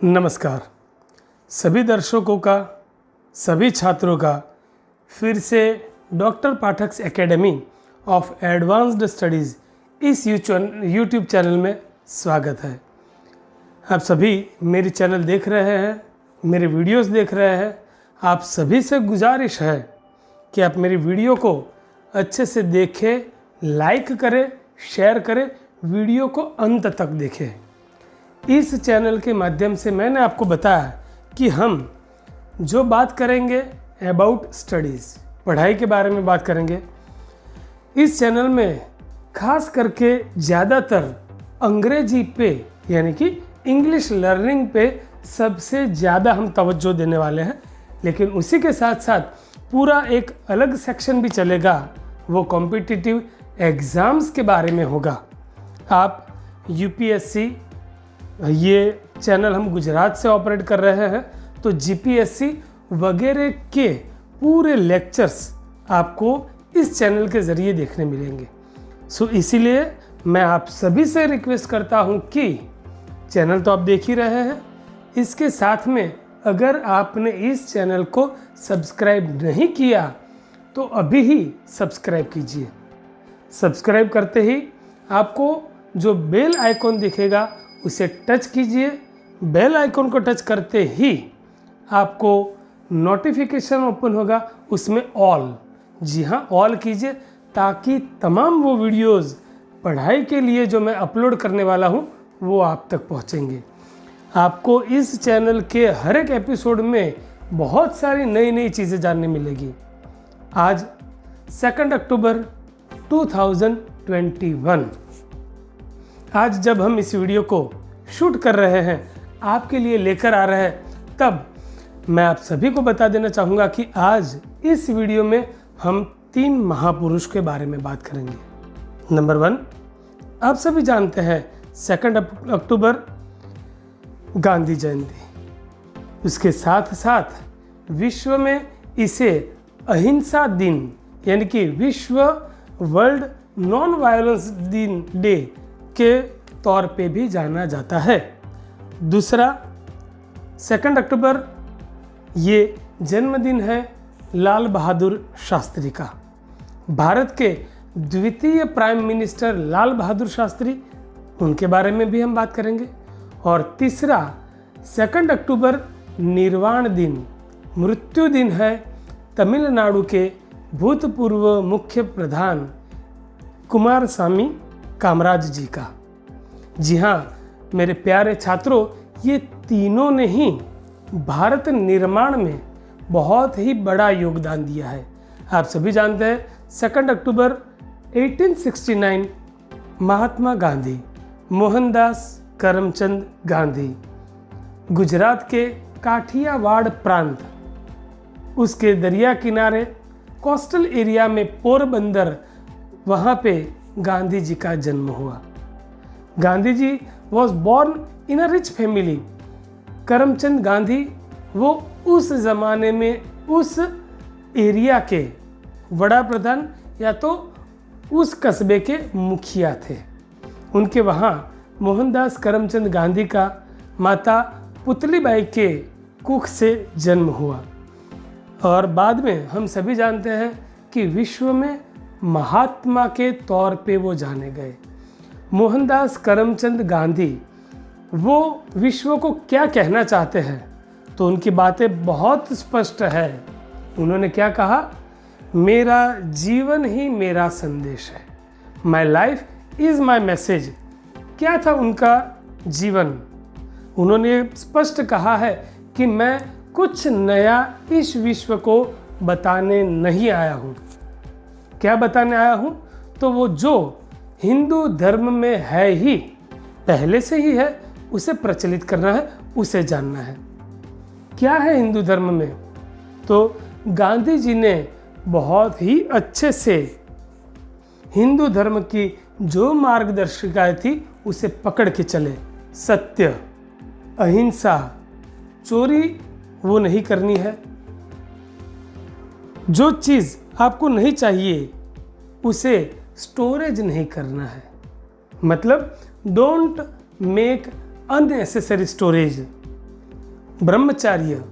नमस्कार सभी दर्शकों का, सभी छात्रों का फिर से doctor Pathak academy of advanced studies इस यूट्यूब चैनल में स्वागत है। आप सभी मेरी चैनल देख रहे हैं, मेरे वीडियोस देख रहे हैं। आप सभी से गुजारिश है कि आप मेरी वीडियो को अच्छे से देखें, लाइक करें, शेयर करें, वीडियो को अंत तक देखें। इस चैनल के माध्यम से मैंने आपको बताया कि हम जो बात करेंगे अबाउट स्टडीज़, पढ़ाई के बारे में बात करेंगे। इस चैनल में खास करके ज़्यादातर अंग्रेजी पे यानी कि इंग्लिश लर्निंग पे सबसे ज़्यादा हम तवज्जो देने वाले हैं, लेकिन उसी के साथ साथ पूरा एक अलग सेक्शन भी चलेगा, वो कॉम्पिटिटिव एग्ज़ाम्स के बारे में होगा। आप यूपीएससी, ये चैनल हम गुजरात से ऑपरेट कर रहे हैं, तो जीपीएससी वगैरह के पूरे लेक्चर्स आपको इस चैनल के ज़रिए देखने मिलेंगे। सो इसीलिए मैं आप सभी से रिक्वेस्ट करता हूं कि चैनल तो आप देख ही रहे हैं, इसके साथ में अगर आपने इस चैनल को सब्सक्राइब नहीं किया तो अभी ही सब्सक्राइब कीजिए। सब्सक्राइब करते ही आपको जो बेल आइकॉन दिखेगा उसे टच कीजिए। बेल आइकॉन को टच करते ही आपको नोटिफिकेशन ओपन होगा, उसमें ऑल, जी हाँ ऑल कीजिए, ताकि तमाम वो वीडियोस पढ़ाई के लिए जो मैं अपलोड करने वाला हूँ वो आप तक पहुँचेंगे। आपको इस चैनल के हर एक एपिसोड में बहुत सारी नई नई चीज़ें जानने मिलेगी। आज 2 अक्टूबर 2021, आज जब हम इस वीडियो को शूट कर रहे हैं, आपके लिए लेकर आ रहे हैं, तब मैं आप सभी को बता देना चाहूँगा कि आज इस वीडियो में हम 3 महापुरुष के बारे में बात करेंगे। नंबर 1, आप सभी जानते हैं 2 अक्टूबर गांधी जयंती। उसके साथ साथ विश्व में इसे अहिंसा दिन यानी कि विश्व वर्ल्ड नॉन वायलेंस दिन डे के तौर पे भी जाना जाता है। दूसरा, 2 अक्टूबर ये जन्मदिन है लाल बहादुर शास्त्री का। भारत के द्वितीय प्राइम मिनिस्टर लाल बहादुर शास्त्री, उनके बारे में भी हम बात करेंगे। और तीसरा, 2 अक्टूबर निर्वाण दिन, मृत्यु दिन है तमिलनाडु के भूतपूर्व मुख्य प्रधान कुमारस्वामी कामराज जी का। जी हाँ मेरे प्यारे छात्रों, ये तीनों ने ही भारत निर्माण में बहुत ही बड़ा योगदान दिया है। आप सभी जानते हैं 2 अक्टूबर 1869 महात्मा गांधी, मोहनदास करमचंद गांधी, गुजरात के काठियावाड़ प्रांत, उसके दरिया किनारे कोस्टल एरिया में पोरबंदर, वहाँ पे गांधी जी का जन्म हुआ। Gandhi ji was born in a rich family. Karamchand Gandhi वो उस ज़माने में उस एरिया के बड़ा प्रधान या तो उस कस्बे के मुखिया थे। उनके वहाँ मोहनदास करमचंद गांधी का माता पुतलीबाई के कुख से जन्म हुआ और बाद में हम सभी जानते हैं कि विश्व में महात्मा के तौर पे वो जाने गए। मोहनदास करमचंद गांधी वो विश्व को क्या कहना चाहते हैं, तो उनकी बातें बहुत स्पष्ट है। उन्होंने क्या कहा, मेरा जीवन ही मेरा संदेश है, my life is my message. क्या था उनका जीवन? उन्होंने स्पष्ट कहा है कि मैं कुछ नया इस विश्व को बताने नहीं आया हूँ। क्या बताने आया हूँ? तो वो जो हिंदू धर्म में है ही, पहले से ही है, उसे प्रचलित करना है, उसे जानना है। क्या है हिंदू धर्म में? तो गांधी जी ने बहुत ही अच्छे से हिंदू धर्म की जो मार्गदर्शिकाएं थी उसे पकड़ के चले। सत्य, अहिंसा, चोरी वो नहीं करनी है। जो चीज़ आपको नहीं चाहिए उसे स्टोरेज नहीं करना है। मतलब डोंट मेक अननेसेसरी स्टोरेज। ब्रह्मचर्य,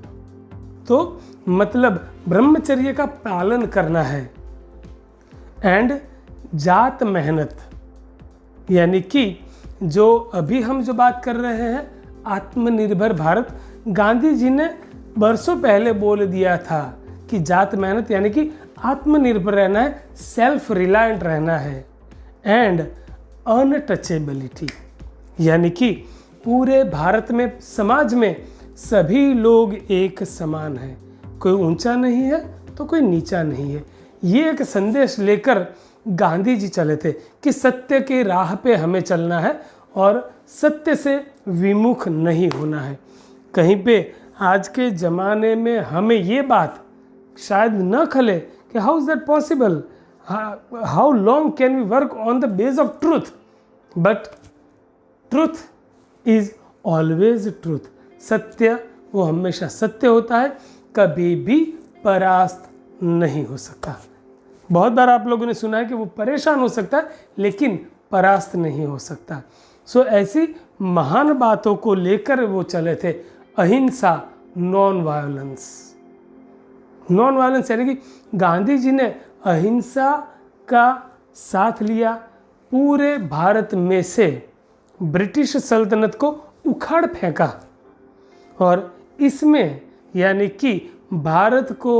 तो मतलब ब्रह्मचर्य का पालन करना है। एंड जात मेहनत, यानी कि जो अभी हम जो बात कर रहे हैं आत्मनिर्भर भारत, गांधी जी ने बरसों पहले बोल दिया था कि जात मेहनत यानी कि आत्मनिर्भर रहना है, सेल्फ रिलायंट रहना है। एंड अनटचेबिलिटी, यानी कि पूरे भारत में समाज में सभी लोग एक समान हैं, कोई ऊंचा नहीं है तो कोई नीचा नहीं है। ये एक संदेश लेकर गांधी जी चले थे कि सत्य के राह पे हमें चलना है और सत्य से विमुख नहीं होना है। कहीं पे आज के ज़माने में हमें ये बात शायद न खले कि how is that possible, how long can we work on the base of truth, but truth is always truth. सत्य वो हमेशा सत्य होता है, कभी भी परास्त नहीं हो सकता। बहुत बार आप लोगों ने सुना है कि वो परेशान हो सकता है लेकिन परास्त नहीं हो सकता। सो ऐसी महान बातों को लेकर वो चले थे, अहिंसा, नॉन वायलेंस। नॉन वायलेंस यानी कि गांधी जी ने अहिंसा का साथ लिया, पूरे भारत में से ब्रिटिश सल्तनत को उखाड़ फेंका और इसमें यानी कि भारत को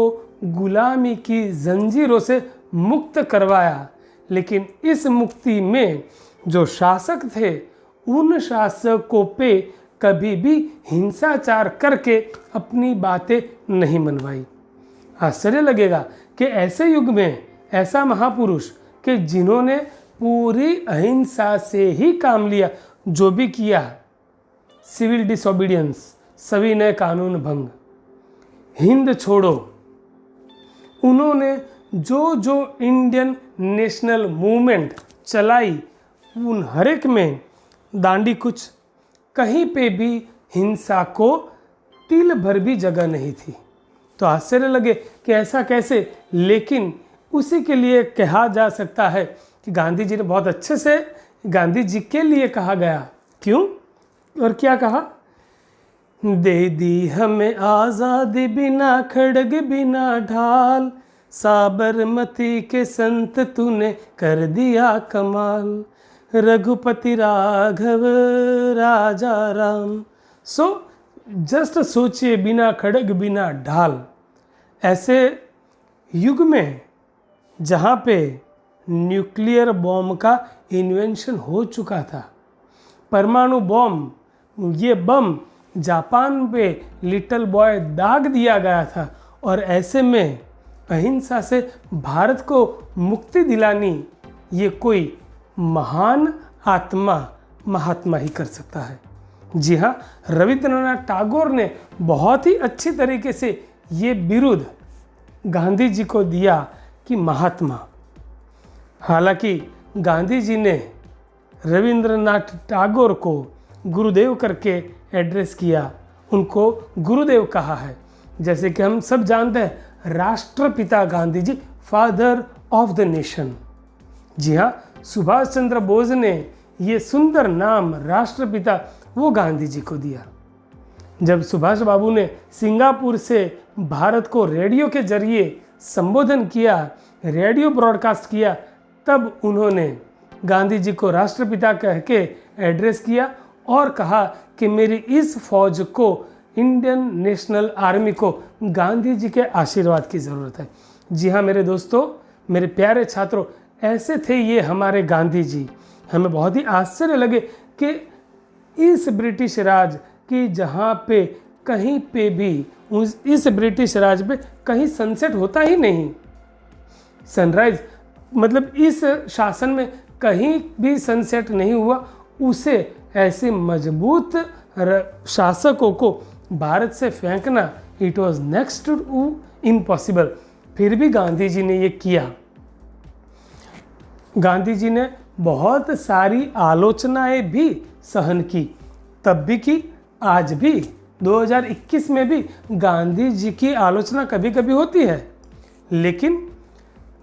गुलामी की जंजीरों से मुक्त करवाया। लेकिन इस मुक्ति में जो शासक थे उन शासकों पे कभी भी हिंसाचार करके अपनी बातें नहीं मनवाई। आश्चर्य लगेगा कि ऐसे युग में ऐसा महापुरुष कि जिन्होंने पूरी अहिंसा से ही काम लिया, जो भी किया, सिविल डिसोबीडियंस, सविनय कानून भंग, हिंद छोड़ो, उन्होंने जो जो इंडियन नेशनल मूवमेंट चलाई उन हर एक में दांडी कुछ, कहीं पे भी हिंसा को तिल भर भी जगह नहीं थी। तो आश्चर्य लगे कि ऐसा कैसे, लेकिन उसी के लिए कहा जा सकता है कि गांधी जी ने बहुत अच्छे से, गांधी जी के लिए कहा गया। क्यों और क्या कहा? दे दी हमें आज़ादी बिना खड़ग बिना ढाल, साबरमती के संत तूने कर दिया कमाल, रघुपति राघव राजा राम। सो जस्ट सोचिए, बिना खड़ग बिना ढाल, ऐसे युग में जहाँ पे न्यूक्लियर बॉम्ब का इन्वेंशन हो चुका था, परमाणु बॉम्ब, ये बम जापान पे लिटिल बॉय दाग दिया गया था, और ऐसे में अहिंसा से भारत को मुक्ति दिलानी ये कोई महान आत्मा महात्मा ही कर सकता है। जी हाँ, रविंद्रनाथ टैगोर ने बहुत ही अच्छी तरीके से ये बिरुद गांधी जी को दिया कि महात्मा। हालांकि गांधी जी ने रविंद्रनाथ टैगोर को गुरुदेव करके एड्रेस किया, उनको गुरुदेव कहा है। जैसे कि हम सब जानते हैं राष्ट्रपिता Gandhi ji, father of the nation. जी हाँ, सुभाष चंद्र बोस ने ये सुंदर नाम राष्ट्रपिता वो गांधी जी को दिया। जब सुभाष बाबू ने सिंगापुर से भारत को रेडियो के जरिए संबोधन किया, रेडियो ब्रॉडकास्ट किया, तब उन्होंने गांधी जी को राष्ट्रपिता कह के एड्रेस किया और कहा कि मेरी इस फौज को, इंडियन नेशनल आर्मी को गांधी जी के आशीर्वाद की ज़रूरत है। जी हाँ मेरे दोस्तों, मेरे प्यारे छात्रों, ऐसे थे ये हमारे गांधी जी। हमें बहुत ही आश्चर्य लगे कि इस ब्रिटिश राज की जहाँ पे कहीं पे भी, इस ब्रिटिश राज पे कहीं सनसेट होता ही नहीं, सनराइज, मतलब इस शासन में कहीं भी सनसेट नहीं हुआ, उसे ऐसे मजबूत शासकों को भारत से फेंकना, it was next to impossible. फिर भी गांधी जी ने ये किया। गांधी जी ने बहुत सारी आलोचनाएं भी सहन की, तब भी की, आज भी 2021 में भी गांधी जी की आलोचना कभी कभी होती है। लेकिन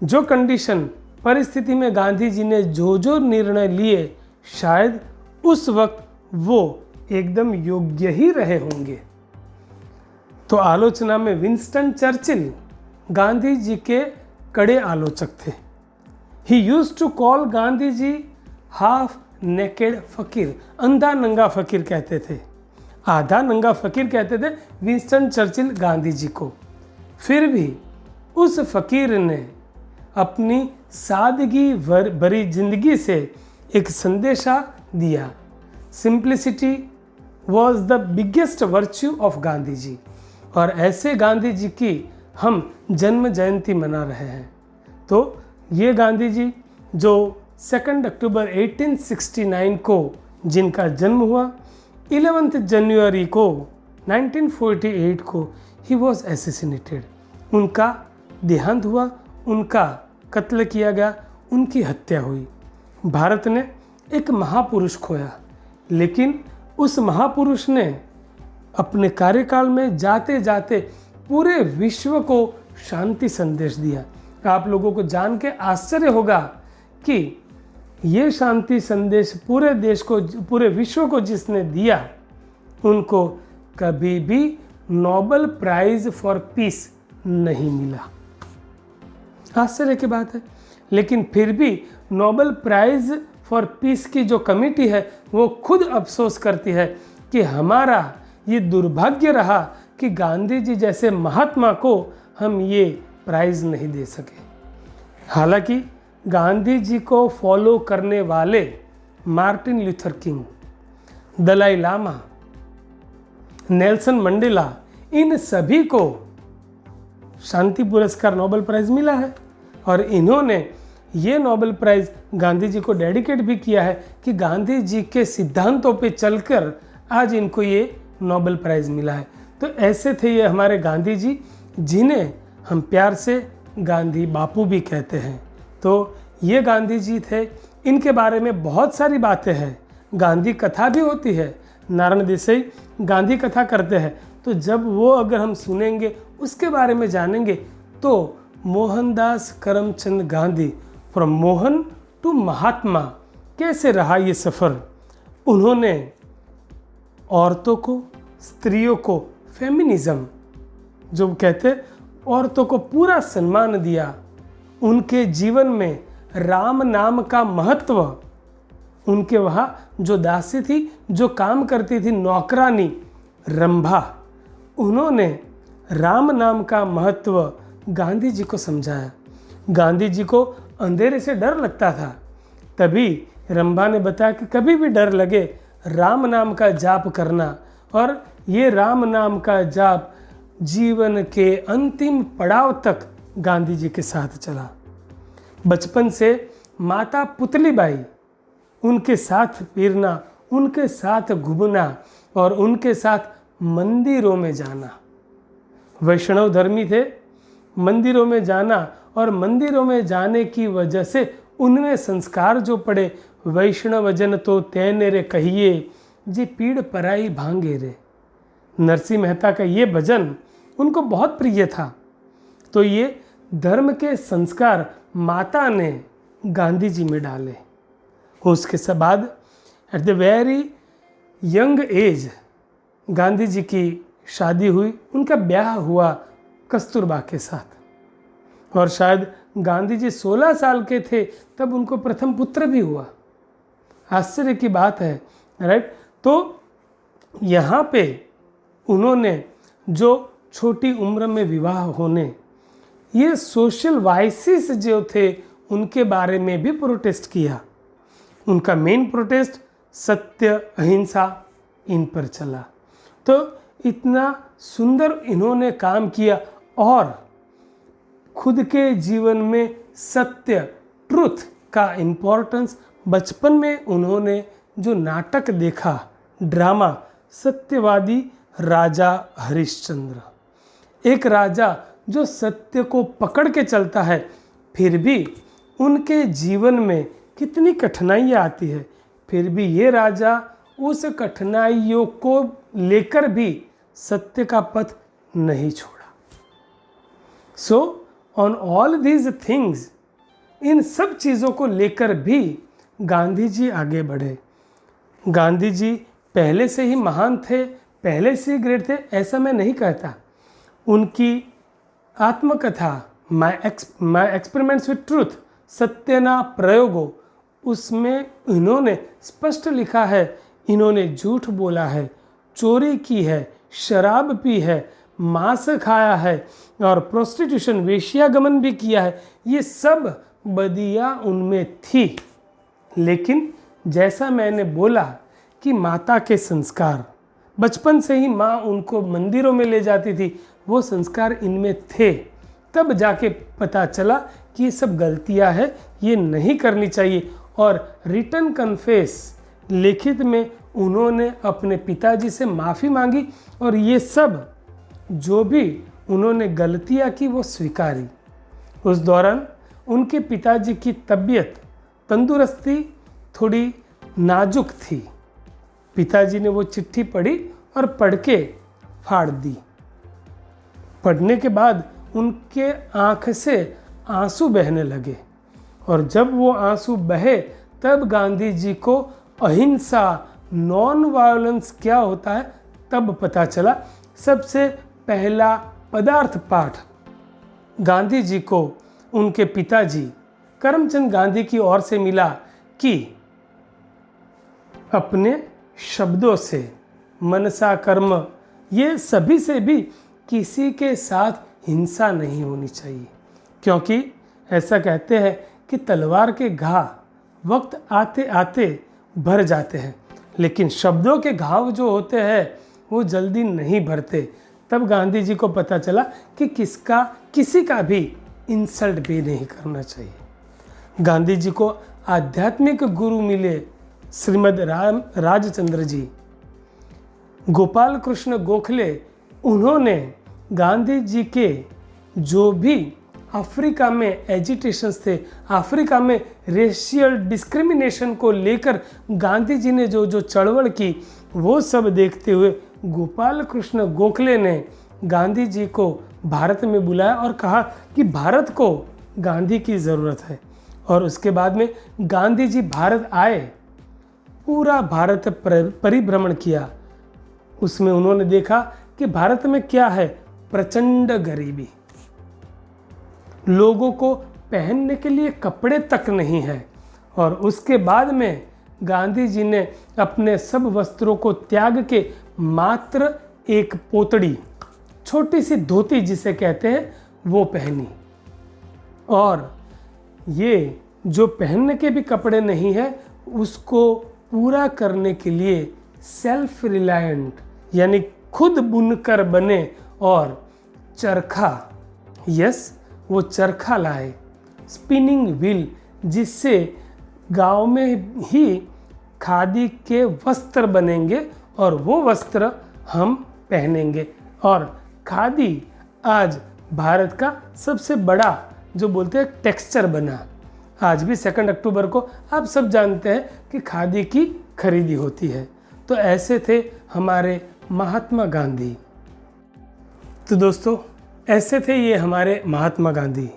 जो कंडीशन, परिस्थिति में गांधी जी ने जो जो निर्णय लिए, शायद उस वक्त वो एकदम योग्य ही रहे होंगे। तो आलोचना में विंस्टन चर्चिल गांधी जी के कड़े आलोचक थे। He used to call Gandhi ji half naked fakir, अंधा नंगा फकीर कहते थे, आधा नंगा फकीर कहते थे विंस्टन चर्चिल गांधी जी को। फिर भी उस फकीर ने अपनी सादगी भरी जिंदगी से एक संदेशा दिया। Simplicity was the biggest virtue of Gandhi ji, और ऐसे गांधी जी की हम जन्म जयंती मना रहे हैं। तो ये गांधी जी जो 2 अक्टूबर 1869 को जिनका जन्म हुआ, 11 जनवरी को 1948 को ही वॉज एसेसिनेटेड, उनका देहांत हुआ, उनका कत्ल किया गया, उनकी हत्या हुई। भारत ने एक महापुरुष खोया, लेकिन उस महापुरुष ने अपने कार्यकाल में जाते जाते पूरे विश्व को शांति संदेश दिया। आप लोगों को जान के आश्चर्य होगा कि ये शांति संदेश पूरे देश को, पूरे विश्व को जिसने दिया, उनको कभी भी नोबेल प्राइज फॉर पीस नहीं मिला। आश्चर्य की बात है, लेकिन फिर भी नोबेल प्राइज फॉर पीस की जो कमेटी है वो खुद अफसोस करती है कि हमारा ये दुर्भाग्य रहा कि गांधी जी जैसे महात्मा को हम ये प्राइज नहीं दे सके। हालांकि गांधी जी को फॉलो करने वाले Martin Luther King, Dalai Lama, Nelson Mandela, इन सभी को शांति पुरस्कार नोबेल प्राइज मिला है, और इन्होंने ये नोबेल प्राइज गांधी जी को डेडिकेट भी किया है कि गांधी जी के सिद्धांतों पे चलकर आज इनको ये नोबेल प्राइज मिला है। तो ऐसे थे ये हमारे गांधी जी, जिन्हें हम प्यार से गांधी बापू भी कहते हैं। तो ये गांधी जी थे, इनके बारे में बहुत सारी बातें हैं। गांधी कथा भी होती है, नारायण देसाई गांधी कथा करते हैं, तो जब वो अगर हम सुनेंगे, उसके बारे में जानेंगे, तो मोहनदास करमचंद गांधी फ्रॉम मोहन टू महात्मा कैसे रहा ये सफ़र। उन्होंने औरतों को, स्त्रियों को फेमिनिज्म जो कहते, औरतों को पूरा सम्मान दिया। उनके जीवन में राम नाम का महत्व, उनके वहाँ जो दासी थी, जो काम करती थी, नौकरानी रंभा, उन्होंने राम नाम का महत्व गांधी जी को समझाया। गांधी जी को अंधेरे से डर लगता था, तभी रंभा ने बताया कि कभी भी डर लगे राम नाम का जाप करना, और ये राम नाम का जाप जीवन के अंतिम पड़ाव तक गांधी जी के साथ चला। बचपन से माता पुतलीबाई, उनके साथ फिरना, उनके साथ घूमना और उनके साथ मंदिरों में जाना। वैष्णव धर्मी थे, मंदिरों में जाना, और मंदिरों में जाने की वजह से उनमें संस्कार जो पड़े, वैष्णव जन तो तेने रे कहिए जी पीड़ पराई भांगे रे। नरसिंह मेहता का ये भजन उनको बहुत प्रिय था। तो ये धर्म के संस्कार माता ने गांधी जी में डाले। उसके बाद at the very young age Gandhi ji की शादी हुई, उनका ब्याह हुआ कस्तूरबा के साथ, और शायद गांधी जी 16 साल के थे तब उनको प्रथम पुत्र भी हुआ। आश्चर्य की बात है, राइट। तो यहाँ पे उन्होंने जो छोटी उम्र में विवाह होने, ये सोशल वाइसिस जो थे उनके बारे में भी प्रोटेस्ट किया। उनका मेन प्रोटेस्ट सत्य, अहिंसा, इन पर चला। तो इतना सुंदर इन्होंने काम किया, और खुद के जीवन में सत्य, ट्रुथ का इम्पोर्टेंस, बचपन में उन्होंने जो नाटक देखा, ड्रामा सत्यवादी राजा हरिश्चंद्र, एक राजा जो सत्य को पकड़ के चलता है, फिर भी उनके जीवन में कितनी कठिनाइयाँ आती है, फिर भी ये राजा उस कठिनाइयों को लेकर भी सत्य का पथ नहीं छोड़ा। So on all these things, इन सब चीज़ों को लेकर भी गांधी जी आगे बढ़े। गांधी जी पहले से ही महान थे, पहले से ही ग्रेट थे, ऐसा मैं नहीं कहता, उनकी आत्मकथा माई एक्सपेरिमेंट्स विथ ट्रूथ, सत्य ना प्रयोगो, उसमें इन्होंने स्पष्ट लिखा है, इन्होंने झूठ बोला है, चोरी की है, शराब पी है, मांस खाया है और प्रोस्टिट्यूशन वेश्यागमन भी किया है। ये सब बदियाँ उनमें थी। लेकिन जैसा मैंने बोला कि माता के संस्कार, बचपन से ही माँ उनको मंदिरों में ले जाती थी, वो संस्कार इनमें थे। तब जाके पता चला कि ये सब गलतियाँ हैं, ये नहीं करनी चाहिए। और रिटन कन्फेस, लिखित में उन्होंने अपने पिताजी से माफ़ी मांगी और ये सब जो भी उन्होंने गलतियाँ की वो स्वीकारी। उस दौरान उनके पिताजी की तबीयत, तंदुरुस्ती थोड़ी नाजुक थी। पिताजी ने वो चिट्ठी पढ़ी और पढ़ के फाड़ दी। पढ़ने के बाद उनके आँख से आंसू बहने लगे और जब वो आंसू बहे तब गांधी जी को अहिंसा, नॉन वायलेंस क्या होता है तब पता चला। सबसे पहला पदार्थ पाठ गांधी जी को उनके पिताजी करमचंद गांधी की ओर से मिला कि अपने शब्दों से, मनसा कर्म, ये सभी से भी किसी के साथ हिंसा नहीं होनी चाहिए, क्योंकि ऐसा कहते हैं कि तलवार के घाव वक्त आते आते भर जाते हैं, लेकिन शब्दों के घाव जो होते हैं वो जल्दी नहीं भरते। तब गांधी जी को पता चला कि किसी का भी इंसल्ट भी नहीं करना चाहिए। गांधी जी को आध्यात्मिक गुरु मिले श्रीमद राजचंद्र जी, गोपाल कृष्ण गोखले। उन्होंने गांधी जी के जो भी अफ्रीका में एजिटेशंस थे, अफ्रीका में रेशियल डिस्क्रिमिनेशन को लेकर गांधी जी ने जो चळवळ की, वो सब देखते हुए गोपाल कृष्ण गोखले ने गांधी जी को भारत में बुलाया और कहा कि भारत को गांधी की ज़रूरत है। और उसके बाद में गांधी जी भारत आए, पूरा भारत परिभ्रमण किया। उसमें उन्होंने देखा कि भारत में क्या है, प्रचंड गरीबी, लोगों को पहनने के लिए कपड़े तक नहीं है। और उसके बाद में गांधी जी ने अपने सब वस्त्रों को त्याग के मात्र एक पोतड़ी, छोटी सी धोती जिसे कहते हैं, वो पहनी। और ये जो पहनने के भी कपड़े नहीं है, उसको पूरा करने के लिए सेल्फ रिलायंट यानी खुद बुनकर बने और चरखा, यस वो चरखा लाए, स्पिनिंग व्हील, जिससे गांव में ही खादी के वस्त्र बनेंगे और वो वस्त्र हम पहनेंगे। और खादी आज भारत का सबसे बड़ा जो बोलते हैं टेक्सचर बना। आज भी 2 अक्टूबर को आप सब जानते हैं कि खादी की खरीदी होती है। तो ऐसे थे हमारे महात्मा गांधी। तो दोस्तों, ऐसे थे ये हमारे महात्मा गांधी।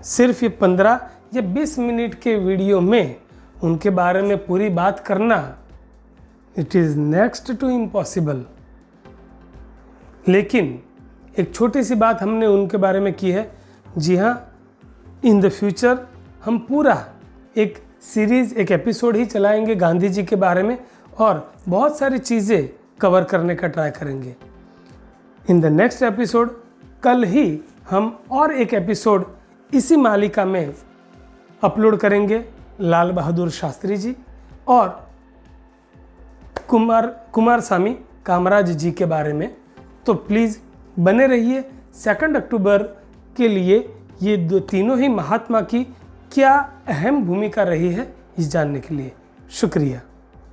सिर्फ ये 15 या 20 मिनट के वीडियो में उनके बारे में पूरी बात करना, it is next to impossible. लेकिन एक छोटी सी बात हमने उनके बारे में की है। जी हाँ, इन द फ्यूचर हम पूरा एक सीरीज़, एक एपिसोड ही चलाएंगे गांधी जी के बारे में और बहुत सारी चीज़ें कवर करने का ट्राई करेंगे। इन द नेक्स्ट एपिसोड कल ही हम और एक एपिसोड इसी मालिका में अपलोड करेंगे लाल बहादुर शास्त्री जी और कुमारस्वामी कामराज जी के बारे में। तो प्लीज़ बने रहिए 2 अक्टूबर के लिए ये तीनों ही महात्मा की क्या अहम भूमिका रही है इस जानने के लिए। शुक्रिया।